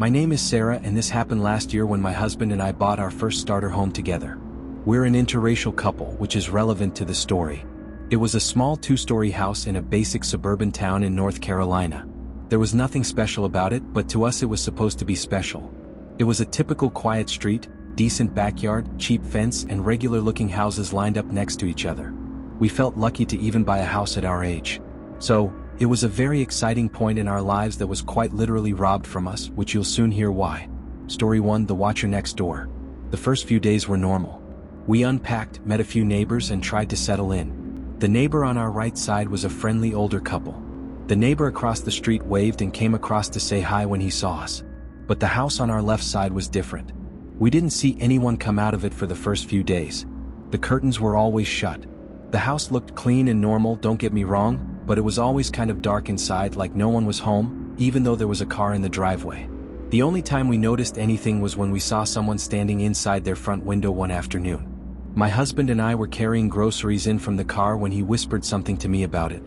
My name is Sarah, and this happened last year when my husband and I bought our first starter home together. We're an interracial couple, which is relevant to the story. It was a small 2-story house in a basic suburban town in North Carolina. There was nothing special about it, but to us it was supposed to be special. It was a typical quiet street, decent backyard, cheap fence, and regular-looking houses lined up next to each other. We felt lucky to even buy a house at our age. So, it was a very exciting point in our lives that was quite literally robbed from us, which you'll soon hear why. Story 1: The Watcher Next Door. The first few days were normal. We unpacked, met a few neighbors, and tried to settle in. The neighbor on our right side was a friendly older couple. The neighbor across the street waved and came across to say hi when he saw us. But the house on our left side was different. We didn't see anyone come out of it for the first few days. The curtains were always shut. The house looked clean and normal, don't get me wrong, but it was always kind of dark inside, like no one was home, even though there was a car in the driveway. The only time we noticed anything was when we saw someone standing inside their front window one afternoon. My husband and I were carrying groceries in from the car when he whispered something to me about it.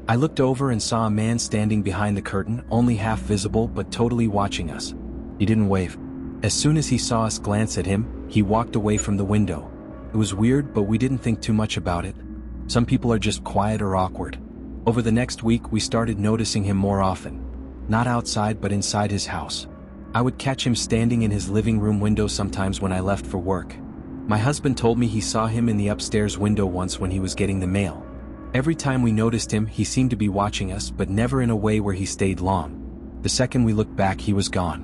I looked over and saw a man standing behind the curtain, only half visible but totally watching us. He didn't wave. As soon as he saw us glance at him, he walked away from the window. It was weird, but we didn't think too much about it. Some people are just quiet or awkward. Over the next week we started noticing him more often. Not outside but inside his house. I would catch him standing in his living room window sometimes when I left for work. My husband told me he saw him in the upstairs window once when he was getting the mail. Every time we noticed him, he seemed to be watching us, but never in a way where he stayed long. The second we looked back, he was gone.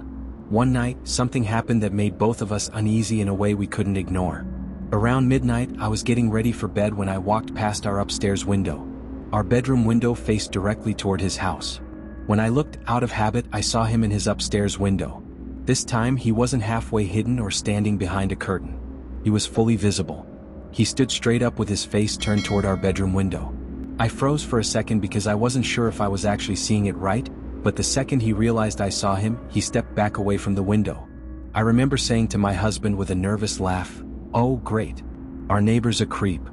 One night, something happened that made both of us uneasy in a way we couldn't ignore. Around midnight, I was getting ready for bed when I walked past our upstairs window. Our bedroom window faced directly toward his house. When I looked out of habit, I saw him in his upstairs window. This time, he wasn't halfway hidden or standing behind a curtain. He was fully visible. He stood straight up with his face turned toward our bedroom window. I froze for a second because I wasn't sure if I was actually seeing it right, but the second he realized I saw him, he stepped back away from the window. I remember saying to my husband with a nervous laugh, "Oh, great. Our neighbor's a creep."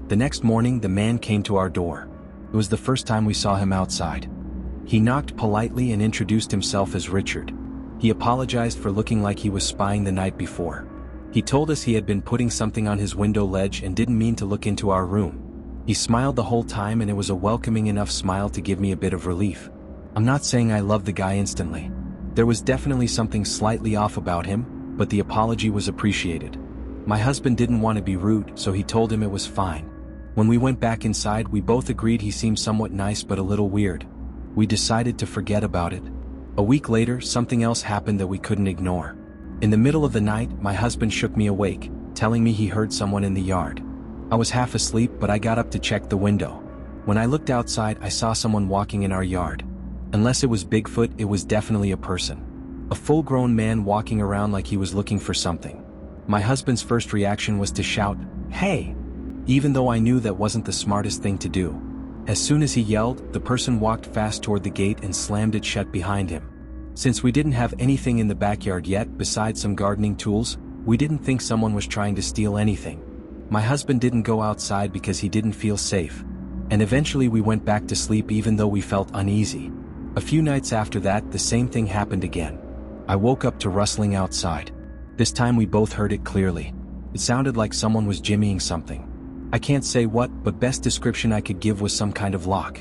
The next morning, the man came to our door. It was the first time we saw him outside. He knocked politely and introduced himself as Richard. He apologized for looking like he was spying the night before. He told us he had been putting something on his window ledge and didn't mean to look into our room. He smiled the whole time, and it was a welcoming enough smile to give me a bit of relief. I'm not saying I loved the guy instantly. There was definitely something slightly off about him, but the apology was appreciated. My husband didn't want to be rude, so he told him it was fine. When we went back inside, we both agreed he seemed somewhat nice but a little weird. We decided to forget about it. A week later, something else happened that we couldn't ignore. In the middle of the night, my husband shook me awake, telling me he heard someone in the yard. I was half asleep, but I got up to check the window. When I looked outside, I saw someone walking in our yard. Unless it was Bigfoot, it was definitely a person. A full-grown man walking around like he was looking for something. My husband's first reaction was to shout, "Hey!" even though I knew that wasn't the smartest thing to do. As soon as he yelled, the person walked fast toward the gate and slammed it shut behind him. Since we didn't have anything in the backyard yet besides some gardening tools, we didn't think someone was trying to steal anything. My husband didn't go outside because he didn't feel safe. And eventually we went back to sleep even though we felt uneasy. A few nights after that, the same thing happened again. I woke up to rustling outside. This time we both heard it clearly. It sounded like someone was jimmying something. I can't say what, but best description I could give was some kind of lock.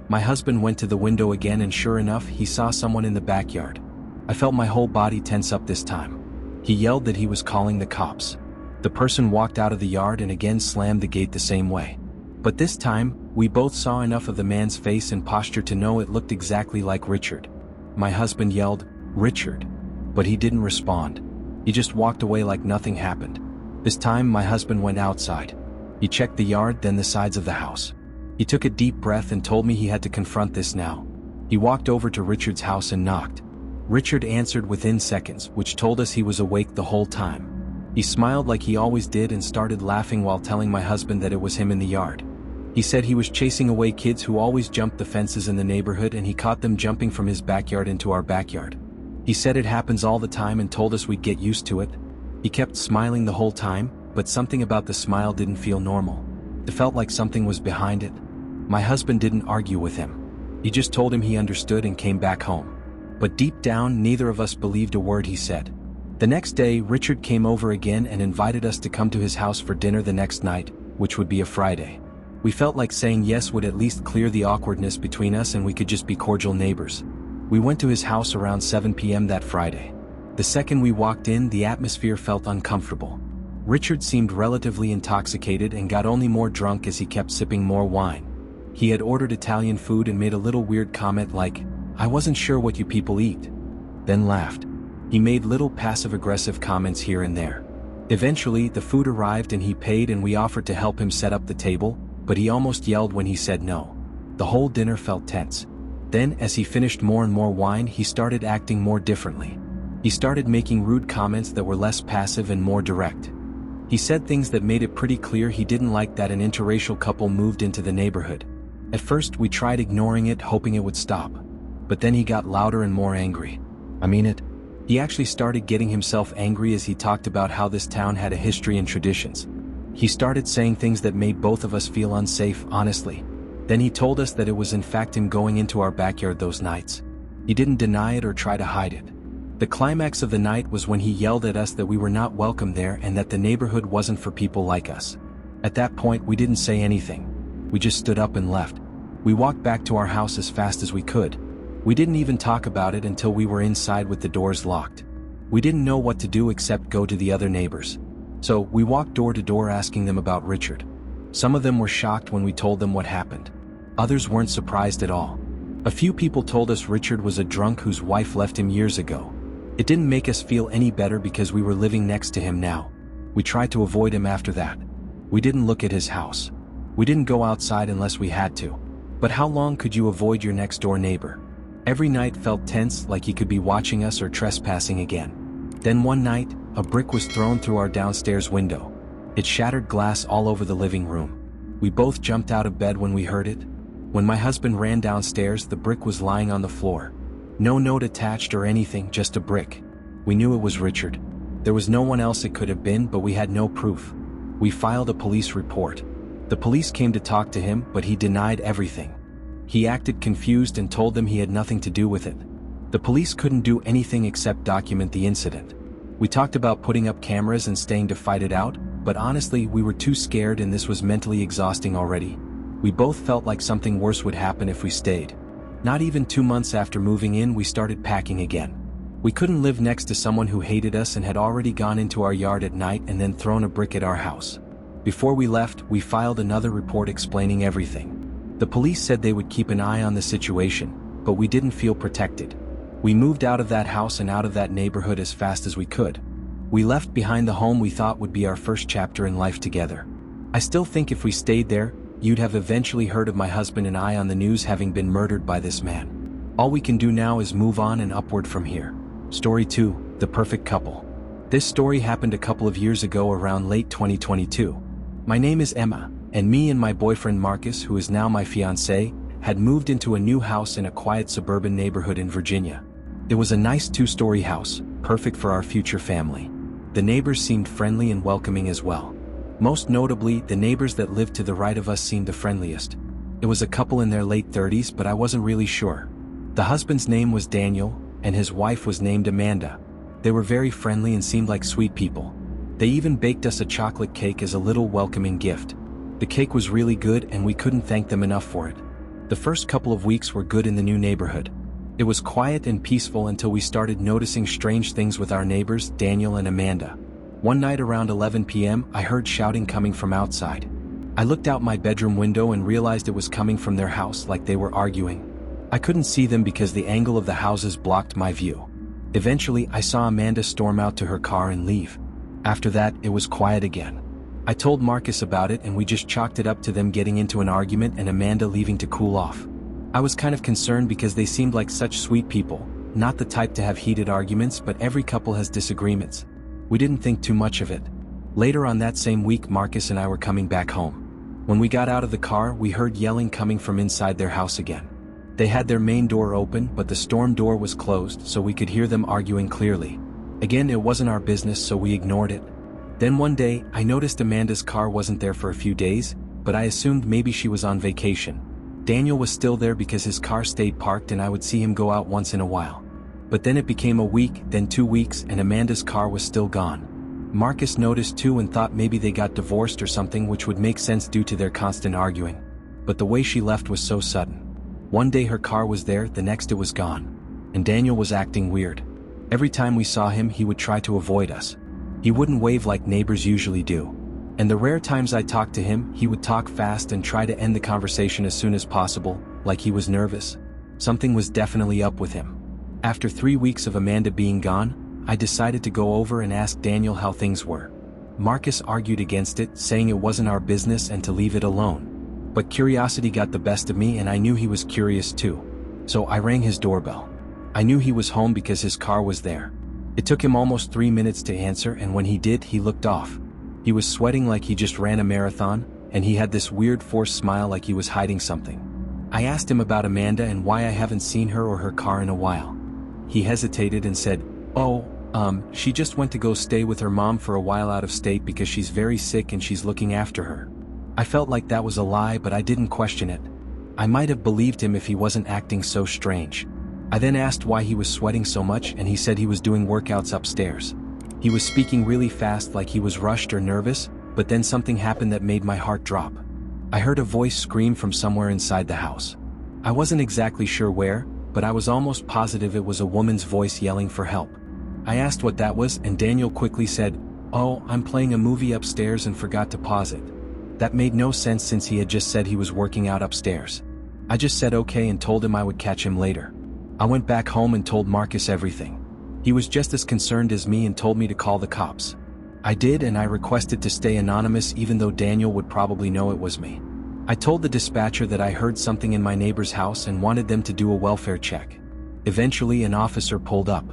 My husband went to the window again, and sure enough, he saw someone in the backyard. I felt my whole body tense up this time. He yelled that he was calling the cops. The person walked out of the yard and again slammed the gate the same way. But this time, we both saw enough of the man's face and posture to know it looked exactly like Richard. My husband yelled, "Richard!" but he didn't respond. He just walked away like nothing happened. This time, my husband went outside. He checked the yard, then the sides of the house. He took a deep breath and told me he had to confront this now. He walked over to Richard's house and knocked. Richard answered within seconds, which told us he was awake the whole time. He smiled like he always did and started laughing while telling my husband that it was him in the yard. He said he was chasing away kids who always jumped the fences in the neighborhood, and he caught them jumping from his backyard into our backyard. He said it happens all the time and told us we'd get used to it. He kept smiling the whole time, but something about the smile didn't feel normal. It felt like something was behind it. My husband didn't argue with him. He just told him he understood and came back home. But deep down, neither of us believed a word he said. The next day, Richard came over again and invited us to come to his house for dinner the next night, which would be a Friday. We felt like saying yes would at least clear the awkwardness between us and we could just be cordial neighbors. We went to his house around 7 p.m. that Friday. The second we walked in, the atmosphere felt uncomfortable. Richard seemed relatively intoxicated and got only more drunk as he kept sipping more wine. He had ordered Italian food and made a little weird comment like, "I wasn't sure what you people eat," then laughed. He made little passive-aggressive comments here and there. Eventually, the food arrived and he paid and we offered to help him set up the table, but he almost yelled when he said no. The whole dinner felt tense. Then, as he finished more and more wine, he started acting more differently. He started making rude comments that were less passive and more direct. He said things that made it pretty clear he didn't like that an interracial couple moved into the neighborhood. At first, we tried ignoring it, hoping it would stop. But then he got louder and more angry. I mean it. He actually started getting himself angry as he talked about how this town had a history and traditions. He started saying things that made both of us feel unsafe, honestly. Then he told us that it was in fact him going into our backyard those nights. He didn't deny it or try to hide it. The climax of the night was when he yelled at us that we were not welcome there and that the neighborhood wasn't for people like us. At that point, we didn't say anything. We just stood up and left. We walked back to our house as fast as we could. We didn't even talk about it until we were inside with the doors locked. We didn't know what to do except go to the other neighbors. So, we walked door to door asking them about Richard. Some of them were shocked when we told them what happened. Others weren't surprised at all. A few people told us Richard was a drunk whose wife left him years ago. It didn't make us feel any better because we were living next to him now. We tried to avoid him after that. We didn't look at his house. We didn't go outside unless we had to. But how long could you avoid your next door neighbor? Every night felt tense, like he could be watching us or trespassing again. Then one night, a brick was thrown through our downstairs window. It shattered glass all over the living room. We both jumped out of bed when we heard it. When my husband ran downstairs, the brick was lying on the floor. No note attached or anything, just a brick. We knew it was Richard. There was no one else it could have been, but we had no proof. We filed a police report. The police came to talk to him, but he denied everything. He acted confused and told them he had nothing to do with it. The police couldn't do anything except document the incident. We talked about putting up cameras and staying to fight it out, but honestly, we were too scared and this was mentally exhausting already. We both felt like something worse would happen if we stayed. Not even 2 months after moving in, we started packing again. We couldn't live next to someone who hated us and had already gone into our yard at night and then thrown a brick at our house. Before we left, we filed another report explaining everything. The police said they would keep an eye on the situation, but we didn't feel protected. We moved out of that house and out of that neighborhood as fast as we could. We left behind the home we thought would be our first chapter in life together. I still think if we stayed there, you'd have eventually heard of my husband and I on the news having been murdered by this man. All we can do now is move on and upward from here. Story 2, The Perfect Couple. This story happened a couple of years ago around late 2022. My name is Emma, and me and my boyfriend Marcus, who is now my fiancé, had moved into a new house in a quiet suburban neighborhood in Virginia. It was a nice 2-story house, perfect for our future family. The neighbors seemed friendly and welcoming as well. Most notably, the neighbors that lived to the right of us seemed the friendliest. It was a couple in their late 30s, but I wasn't really sure. The husband's name was Daniel, and his wife was named Amanda. They were very friendly and seemed like sweet people. They even baked us a chocolate cake as a little welcoming gift. The cake was really good and we couldn't thank them enough for it. The first couple of weeks were good in the new neighborhood. It was quiet and peaceful until we started noticing strange things with our neighbors, Daniel and Amanda. One night around 11 p.m., I heard shouting coming from outside. I looked out my bedroom window and realized it was coming from their house, like they were arguing. I couldn't see them because the angle of the houses blocked my view. Eventually, I saw Amanda storm out to her car and leave. After that, it was quiet again. I told Marcus about it and we just chalked it up to them getting into an argument and Amanda leaving to cool off. I was kind of concerned because they seemed like such sweet people, not the type to have heated arguments, but every couple has disagreements. We didn't think too much of it. Later on that same week, Marcus and I were coming back home. When we got out of the car, we heard yelling coming from inside their house again. They had their main door open, but the storm door was closed, so we could hear them arguing clearly. Again, it wasn't our business, so we ignored it. Then one day, I noticed Amanda's car wasn't there for a few days, but I assumed maybe she was on vacation. Daniel was still there because his car stayed parked and I would see him go out once in a while. But then it became a week, then 2 weeks, and Amanda's car was still gone. Marcus noticed too and thought maybe they got divorced or something, which would make sense due to their constant arguing. But the way she left was so sudden. One day her car was there, the next it was gone. And Daniel was acting weird. Every time we saw him, he would try to avoid us. He wouldn't wave like neighbors usually do. And the rare times I talked to him, he would talk fast and try to end the conversation as soon as possible, like he was nervous. Something was definitely up with him. After 3 weeks of Amanda being gone, I decided to go over and ask Daniel how things were. Marcus argued against it, saying it wasn't our business and to leave it alone. But curiosity got the best of me and I knew he was curious too. So I rang his doorbell. I knew he was home because his car was there. It took him almost 3 minutes to answer, and when he did, he looked off. He was sweating like he just ran a marathon, and he had this weird forced smile like he was hiding something. I asked him about Amanda and why I haven't seen her or her car in a while. He hesitated and said, she just went to go stay with her mom for a while out of state because she's very sick and she's looking after her. I felt like that was a lie, but I didn't question it. I might have believed him if he wasn't acting so strange. I then asked why he was sweating so much, and he said he was doing workouts upstairs. He was speaking really fast like he was rushed or nervous, but then something happened that made my heart drop. I heard a voice scream from somewhere inside the house. I wasn't exactly sure where, but I was almost positive it was a woman's voice yelling for help. I asked what that was, and Daniel quickly said, "Oh, I'm playing a movie upstairs and forgot to pause it." That made no sense since he had just said he was working out upstairs. I just said okay and told him I would catch him later. I went back home and told Marcus everything. He was just as concerned as me and told me to call the cops. I did, and I requested to stay anonymous even though Daniel would probably know it was me. I told the dispatcher that I heard something in my neighbor's house and wanted them to do a welfare check. Eventually, an officer pulled up.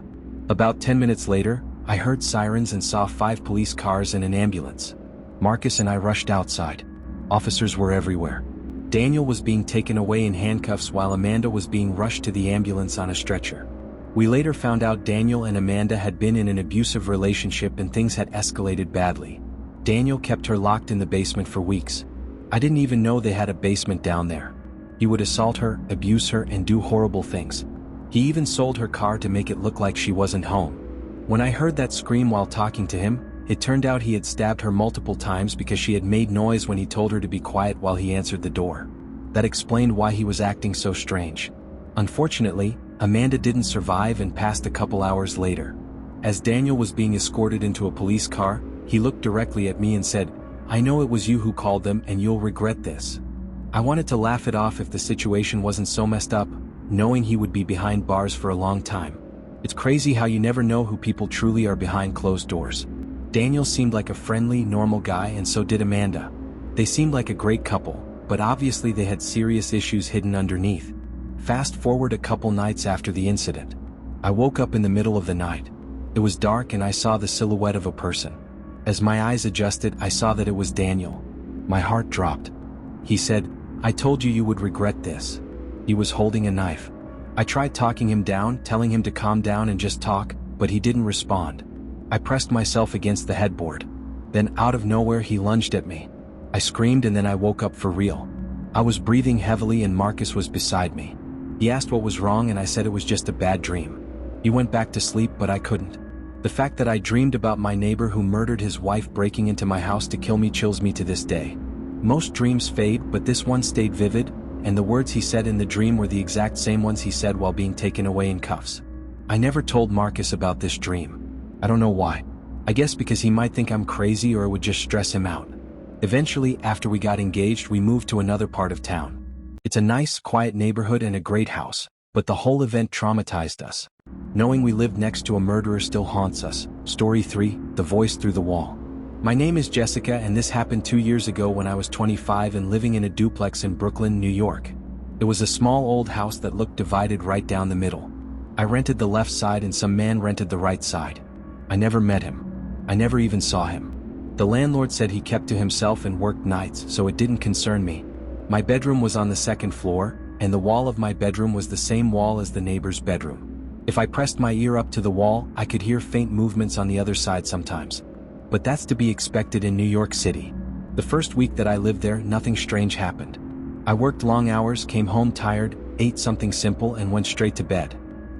About 10 minutes later, I heard sirens and saw 5 police cars and an ambulance. Marcus and I rushed outside. Officers were everywhere. Daniel was being taken away in handcuffs while Amanda was being rushed to the ambulance on a stretcher. We later found out Daniel and Amanda had been in an abusive relationship and things had escalated badly. Daniel kept her locked in the basement for weeks. I didn't even know they had a basement down there. He would assault her, abuse her, and do horrible things. He even sold her car to make it look like she wasn't home. When I heard that scream while talking to him, it turned out he had stabbed her multiple times because she had made noise when he told her to be quiet while he answered the door. That explained why he was acting so strange. Unfortunately, Amanda didn't survive and passed a couple hours later. As Daniel was being escorted into a police car, he looked directly at me and said, "I know it was you who called them and you'll regret this." I wanted to laugh it off if the situation wasn't so messed up, knowing he would be behind bars for a long time. It's crazy how you never know who people truly are behind closed doors. Daniel seemed like a friendly, normal guy, and so did Amanda. They seemed like a great couple, but obviously they had serious issues hidden underneath. Fast forward a couple nights after the incident. I woke up in the middle of the night. It was dark and I saw the silhouette of a person. As my eyes adjusted, I saw that it was Daniel. My heart dropped. He said, "I told you would regret this." He was holding a knife. I tried talking him down, telling him to calm down and just talk, but he didn't respond. I pressed myself against the headboard. Then out of nowhere he lunged at me. I screamed and then I woke up for real. I was breathing heavily and Marcus was beside me. He asked what was wrong and I said it was just a bad dream. He went back to sleep but I couldn't. The fact that I dreamed about my neighbor who murdered his wife breaking into my house to kill me chills me to this day. Most dreams fade, but this one stayed vivid, and the words he said in the dream were the exact same ones he said while being taken away in cuffs. I never told Marcus about this dream. I don't know why. I guess because he might think I'm crazy or it would just stress him out. Eventually, after we got engaged, we moved to another part of town. It's a nice, quiet neighborhood and a great house, but the whole event traumatized us. Knowing we lived next to a murderer still haunts us. Story 3, The Voice Through the Wall. My name is Jessica and this happened 2 years ago when I was 25 and living in a duplex in Brooklyn, New York. It was a small old house that looked divided right down the middle. I rented the left side and some man rented the right side. I never met him. I never even saw him. The landlord said he kept to himself and worked nights, so it didn't concern me. My bedroom was on the second floor, and the wall of my bedroom was the same wall as the neighbor's bedroom. If I pressed my ear up to the wall, I could hear faint movements on the other side sometimes. But that's to be expected in New York City. The first week that I lived there, nothing strange happened. I worked long hours, came home tired, ate something simple and went straight to bed.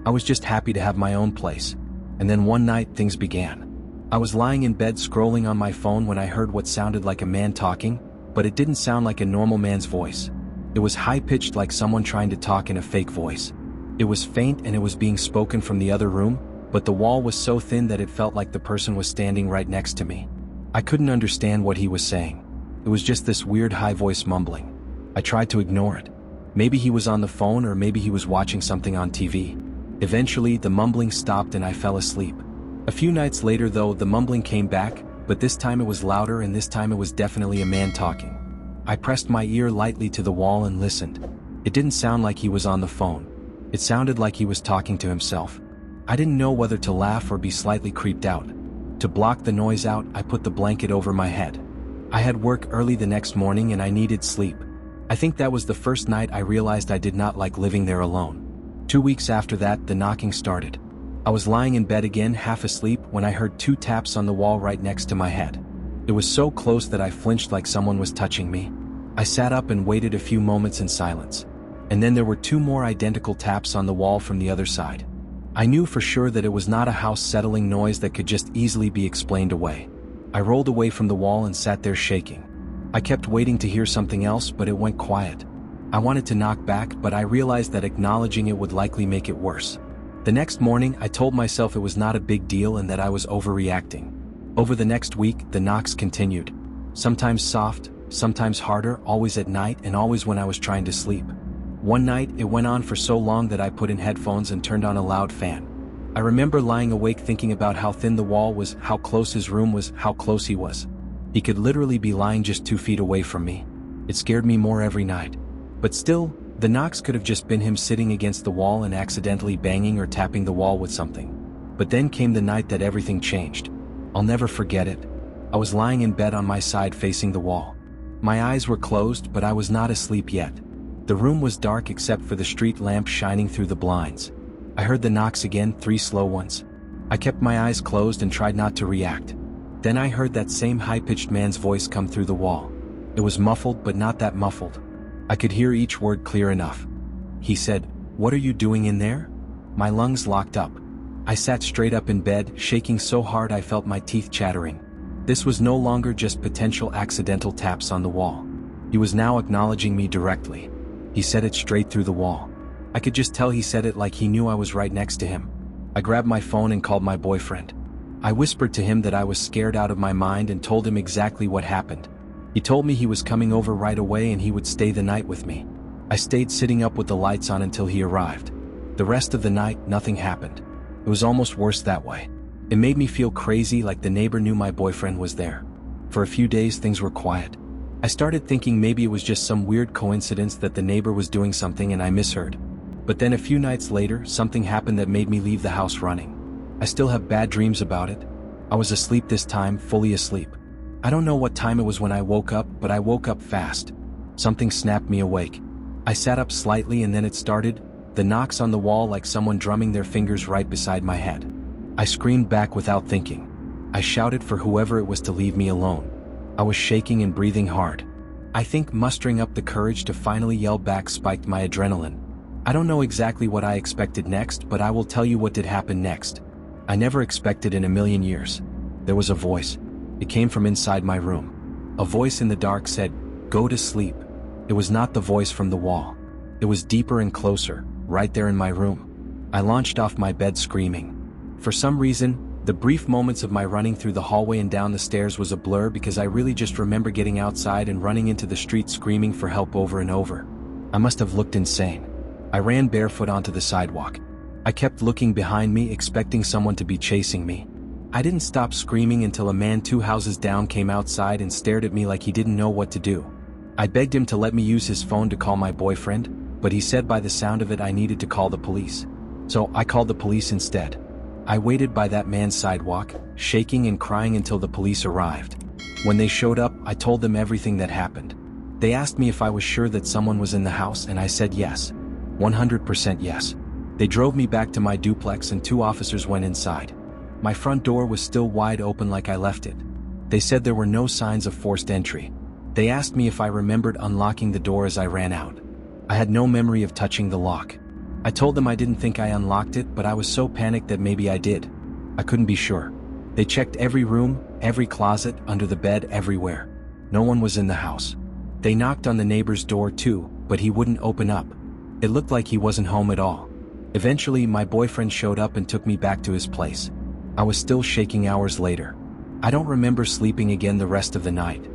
I was just happy to have my own place. And then one night things began. I was lying in bed scrolling on my phone when I heard what sounded like a man talking, but it didn't sound like a normal man's voice. It was high-pitched like someone trying to talk in a fake voice. It was faint and it was being spoken from the other room, but the wall was so thin that it felt like the person was standing right next to me. I couldn't understand what he was saying. It was just this weird high voice mumbling. I tried to ignore it. Maybe he was on the phone or maybe he was watching something on TV. Eventually, the mumbling stopped and I fell asleep. A few nights later though, the mumbling came back, but this time it was louder and this time it was definitely a man talking. I pressed my ear lightly to the wall and listened. It didn't sound like he was on the phone. It sounded like he was talking to himself. I didn't know whether to laugh or be slightly creeped out. To block the noise out, I put the blanket over my head. I had work early the next morning and I needed sleep. I think that was the first night I realized I did not like living there alone. 2 weeks after that, the knocking started. I was lying in bed again, half asleep, when I heard 2 taps on the wall right next to my head. It was so close that I flinched like someone was touching me. I sat up and waited a few moments in silence. And then there were 2 more identical taps on the wall from the other side. I knew for sure that it was not a house-settling noise that could just easily be explained away. I rolled away from the wall and sat there shaking. I kept waiting to hear something else, but it went quiet. I wanted to knock back, but I realized that acknowledging it would likely make it worse. The next morning, I told myself it was not a big deal and that I was overreacting. Over the next week, the knocks continued. Sometimes soft, sometimes harder, always at night and always when I was trying to sleep. One night, it went on for so long that I put in headphones and turned on a loud fan. I remember lying awake thinking about how thin the wall was, how close his room was, how close he was. He could literally be lying just 2 feet away from me. It scared me more every night. But still, the knocks could have just been him sitting against the wall and accidentally banging or tapping the wall with something. But then came the night that everything changed. I'll never forget it. I was lying in bed on my side facing the wall. My eyes were closed, but I was not asleep yet. The room was dark except for the street lamp shining through the blinds. I heard the knocks again, 3 slow ones. I kept my eyes closed and tried not to react. Then I heard that same high-pitched man's voice come through the wall. It was muffled, but not that muffled. I could hear each word clear enough. He said, "What are you doing in there?" My lungs locked up. I sat straight up in bed, shaking so hard I felt my teeth chattering. This was no longer just potential accidental taps on the wall. He was now acknowledging me directly. He said it straight through the wall. I could just tell he said it like he knew I was right next to him. I grabbed my phone and called my boyfriend. I whispered to him that I was scared out of my mind and told him exactly what happened. He told me he was coming over right away and he would stay the night with me. I stayed sitting up with the lights on until he arrived. The rest of the night, nothing happened. It was almost worse that way. It made me feel crazy, like the neighbor knew my boyfriend was there. For a few days things were quiet. I started thinking maybe it was just some weird coincidence that the neighbor was doing something and I misheard. But then a few nights later, something happened that made me leave the house running. I still have bad dreams about it. I was asleep this time, fully asleep. I don't know what time it was when I woke up, but I woke up fast. Something snapped me awake. I sat up slightly and then it started, the knocks on the wall like someone drumming their fingers right beside my head. I screamed back without thinking. I shouted for whoever it was to leave me alone. I was shaking and breathing hard. I think mustering up the courage to finally yell back spiked my adrenaline. I don't know exactly what I expected next, but I will tell you what did happen next. I never expected in a million years. There was a voice. It came from inside my room. A voice in the dark said, "Go to sleep." It was not the voice from the wall. It was deeper and closer, right there in my room. I launched off my bed screaming. For some reason, the brief moments of my running through the hallway and down the stairs was a blur because I really just remember getting outside and running into the street screaming for help over and over. I must have looked insane. I ran barefoot onto the sidewalk. I kept looking behind me, expecting someone to be chasing me. I didn't stop screaming until a man 2 houses down came outside and stared at me like he didn't know what to do. I begged him to let me use his phone to call my boyfriend, but he said by the sound of it I needed to call the police. So I called the police instead. I waited by that man's sidewalk, shaking and crying until the police arrived. When they showed up, I told them everything that happened. They asked me if I was sure that someone was in the house and I said yes. 100% yes. They drove me back to my duplex and 2 officers went inside. My front door was still wide open like I left it. They said there were no signs of forced entry. They asked me if I remembered unlocking the door as I ran out. I had no memory of touching the lock. I told them I didn't think I unlocked it, but I was so panicked that maybe I did. I couldn't be sure. They checked every room, every closet, under the bed, everywhere. No one was in the house. They knocked on the neighbor's door too, but he wouldn't open up. It looked like he wasn't home at all. Eventually, my boyfriend showed up and took me back to his place. I was still shaking hours later. I don't remember sleeping again the rest of the night.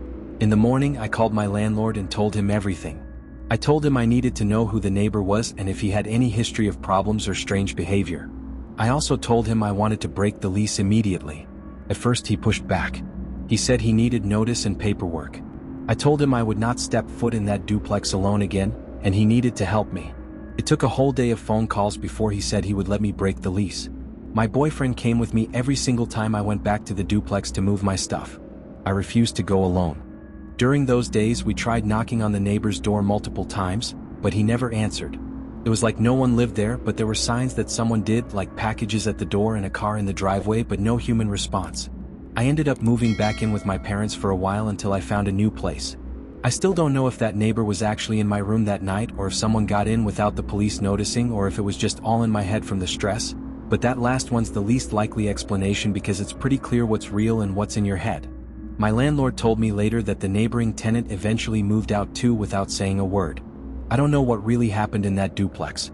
In the morning, I called my landlord and told him everything. I told him I needed to know who the neighbor was and if he had any history of problems or strange behavior. I also told him I wanted to break the lease immediately. At first he pushed back. He said he needed notice and paperwork. I told him I would not step foot in that duplex alone again, and he needed to help me. It took a whole day of phone calls before he said he would let me break the lease. My boyfriend came with me every single time I went back to the duplex to move my stuff. I refused to go alone. During those days we tried knocking on the neighbor's door multiple times, but he never answered. It was like no one lived there, but there were signs that someone did, like packages at the door and a car in the driveway, but no human response. I ended up moving back in with my parents for a while until I found a new place. I still don't know if that neighbor was actually in my room that night or if someone got in without the police noticing or if it was just all in my head from the stress, but that last one's the least likely explanation because it's pretty clear what's real and what's in your head. My landlord told me later that the neighboring tenant eventually moved out too without saying a word. I don't know what really happened in that duplex,